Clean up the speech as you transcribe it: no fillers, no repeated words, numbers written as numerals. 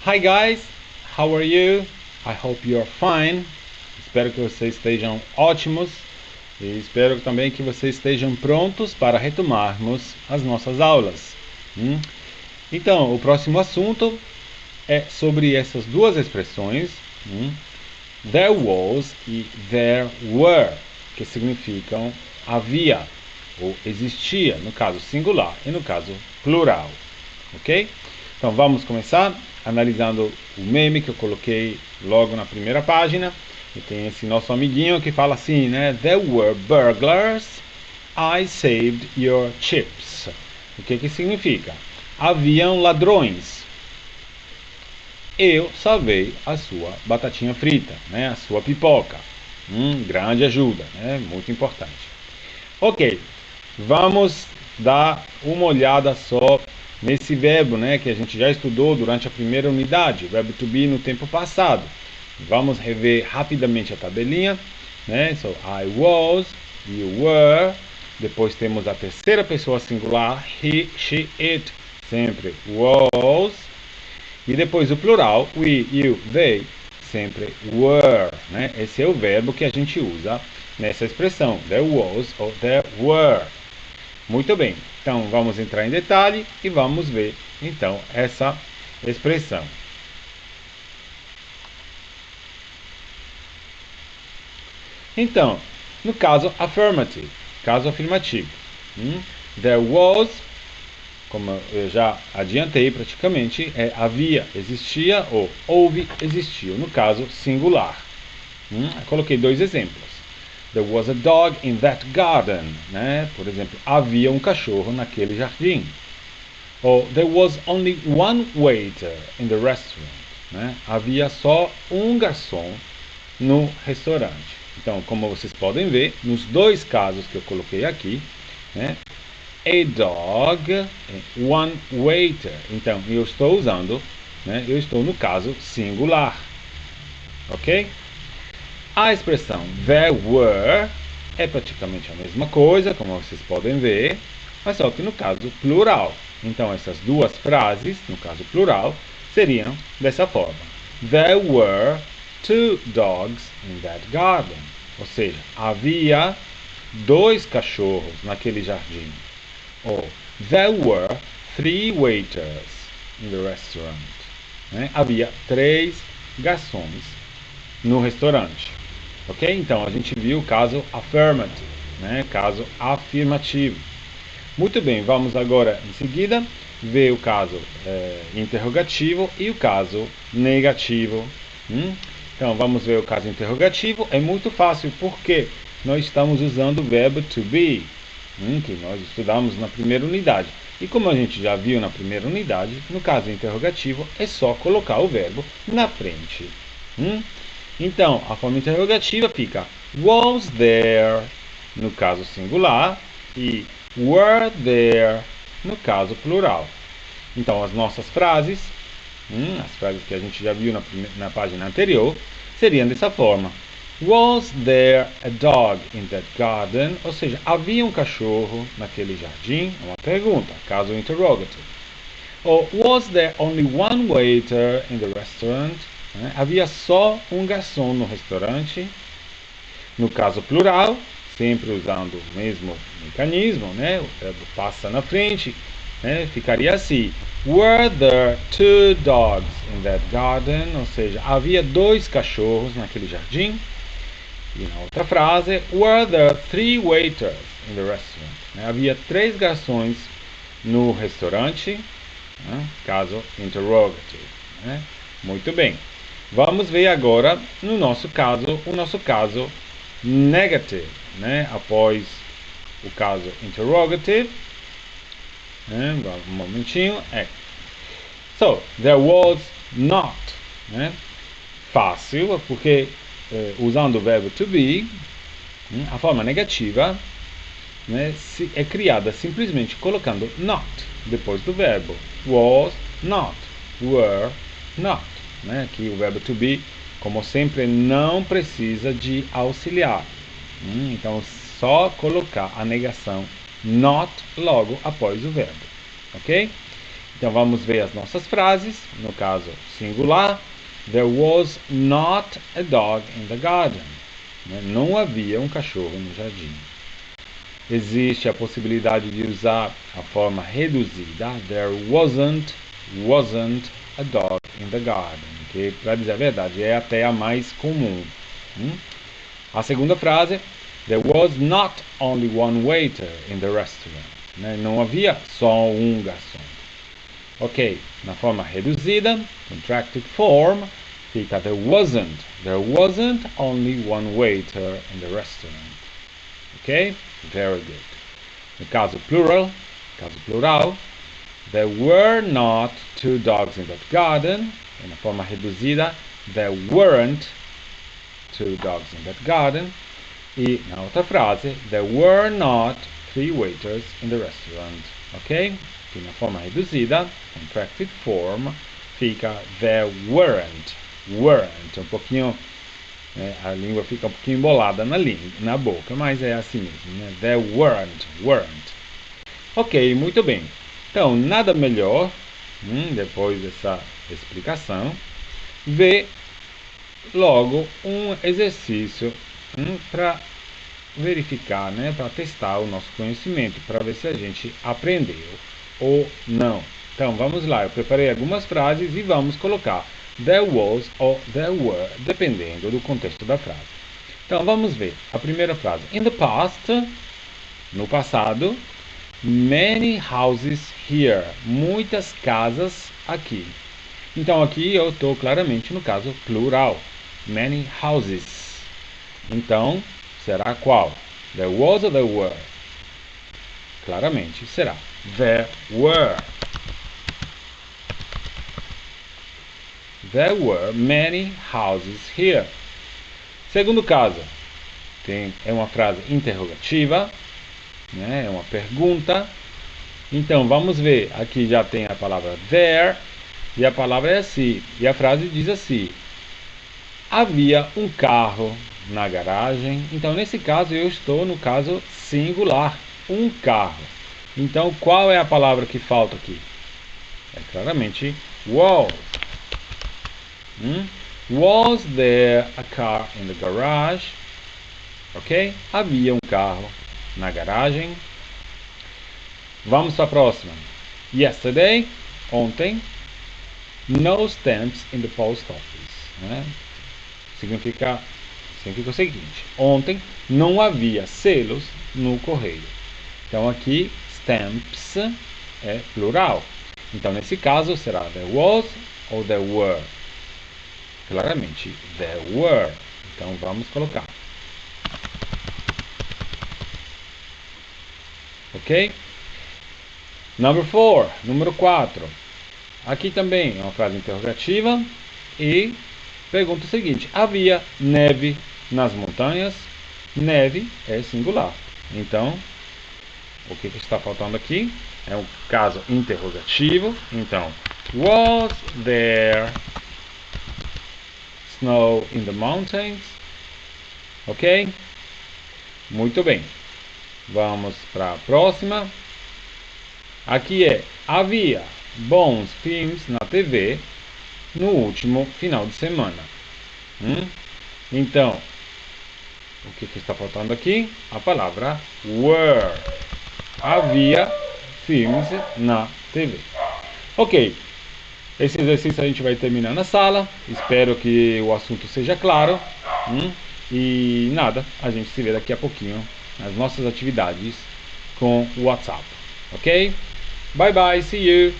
Hi guys, how are you? I hope you're fine. Espero que vocês estejam ótimos e espero também que vocês estejam prontos para retomarmos as nossas aulas. Então, o próximo assunto é sobre essas duas expressões, there was e there were, que significam havia ou existia, no caso singular e no caso plural, ok? Então vamos começar analisando o meme que eu coloquei logo na primeira página. E tem esse nosso amiguinho que fala assim, né? There were burglars, I saved your chips. O que significa? Haviam ladrões, eu salvei a sua batatinha frita, né? A sua pipoca. Grande ajuda, né? Muito importante. Ok, vamos dar uma olhada só nesse verbo, né, que a gente já estudou durante a primeira unidade, o verbo to be no tempo passado. Vamos rever rapidamente a tabelinha, né? So, I was, you were. Depois temos a terceira pessoa singular, he, she, it, sempre was. E depois o plural, we, you, they, sempre were, né? Esse é o verbo que a gente usa nessa expressão, there was ou there were. Muito bem, então vamos entrar em detalhe e vamos ver então essa expressão. Então, no caso affirmative, caso afirmativo, there was, como eu já adiantei praticamente, havia, existia ou houve, existiu, no caso singular. Eu coloquei dois exemplos. There was a dog in that garden, né? Por exemplo, havia um cachorro naquele jardim. Ou there was only one waiter in the restaurant, né? Havia só um garçom no restaurante. Então, como vocês podem ver, nos dois casos que eu coloquei aqui, né? A dog, one waiter. Então, eu estou usando, né? Eu estou no caso singular, ok? A expressão there were é praticamente a mesma coisa, como vocês podem ver, mas só que no caso plural. Então essas duas frases, no caso plural, seriam dessa forma. There were two dogs in that garden. Ou seja, havia dois cachorros naquele jardim. Ou there were three waiters in the restaurant. Havia três garçons no restaurante. Ok? Então a gente viu o caso affirmative, né? Caso afirmativo. Muito bem, vamos agora em seguida ver o caso interrogativo e o caso negativo. Então vamos ver o caso interrogativo. É muito fácil porque nós estamos usando o verbo to be, que nós estudamos na primeira unidade. E como a gente já viu na primeira unidade, no caso interrogativo é só colocar o verbo na frente. Então, a forma interrogativa fica was there, no caso singular, e were there, no caso plural. Então, as nossas frases, as frases que a gente já viu na página anterior, seriam dessa forma. Was there a dog in that garden? Ou seja, havia um cachorro naquele jardim? É uma pergunta, caso interrogative. Ou was there only one waiter in the restaurant? Havia só um garçom no restaurante, no caso plural, sempre usando o mesmo mecanismo, né? O verbo passa na frente, né? Ficaria assim: were there two dogs in that garden? Ou seja, havia dois cachorros naquele jardim. E na outra frase, were there three waiters in the restaurant? Havia três garçons no restaurante, caso interrogative. Muito bem. Vamos ver agora no nosso caso, o nosso caso negative, após o caso interrogative. Um momentinho. So, there was not. Fácil, porque usando o verbo to be, a forma negativa é criada simplesmente colocando not depois do verbo. Was not, were not. Aqui o verbo to be, como sempre, não precisa de auxiliar. Então, só colocar a negação not logo após o verbo. Ok? Então vamos ver as nossas frases. No caso singular, there was not a dog in the garden. Não havia um cachorro no jardim. Existe a possibilidade de usar a forma reduzida, there wasn't a dog in the garden, que, para dizer a verdade, é até a mais comum. A segunda frase, there was not only one waiter in the restaurant. Não havia só um garçom. Ok, na forma reduzida, contracted form, fica there wasn't only one waiter in the restaurant. Ok? Very good. No caso plural, there were not two dogs in that garden. E na forma reduzida, there weren't two dogs in that garden. E na outra frase, there were not three waiters in the restaurant. Ok? E na forma reduzida, contracted form, fica there weren't. Um pouquinho, a língua fica um pouquinho embolada na boca, mas é assim mesmo, There weren't. Ok, muito bem. Então, nada melhor, depois dessa explicação, ver logo um exercício para verificar, para testar o nosso conhecimento, para ver se a gente aprendeu ou não. Então, vamos lá. Eu preparei algumas frases e vamos colocar there was ou there were, dependendo do contexto da frase. Então, vamos ver. A primeira frase. In the past, no passado, many houses here. Muitas casas aqui. Então, aqui eu estou claramente no caso plural. Many houses. Então, será qual? There was ou there were? Claramente será there were. There were many houses here. Segundo caso, é uma frase interrogativa, é uma pergunta. Então vamos ver, aqui já tem a palavra there e a palavra é assim. E a frase diz assim: havia um carro na garagem. Então nesse caso eu estou no caso singular, um carro. Então qual é a palavra que falta aqui? É claramente was. Was there a car in the garage? Ok? Havia um carro na garagem. Vamos para a próxima. Yesterday, ontem. No stamps in the post office. Significa o seguinte: ontem não havia selos no correio. Então aqui stamps é plural. Então nesse caso será there was ou there were. Claramente there were. Então vamos colocar. Ok? Número 4. Aqui também é uma frase interrogativa e pergunta o seguinte: havia neve nas montanhas? Neve é singular. Então, o que está faltando aqui? É um caso interrogativo. Então, was there snow in the mountains? Ok? Muito bem. Vamos para a próxima. Aqui é: havia bons filmes na TV no último final de semana. Então, o que está faltando aqui? A palavra were. Havia filmes na TV. Ok. Esse exercício a gente vai terminar na sala. Espero que o assunto seja claro. E nada, a gente se vê daqui a pouquinho nas nossas atividades com o WhatsApp. Ok? Bye bye, see you!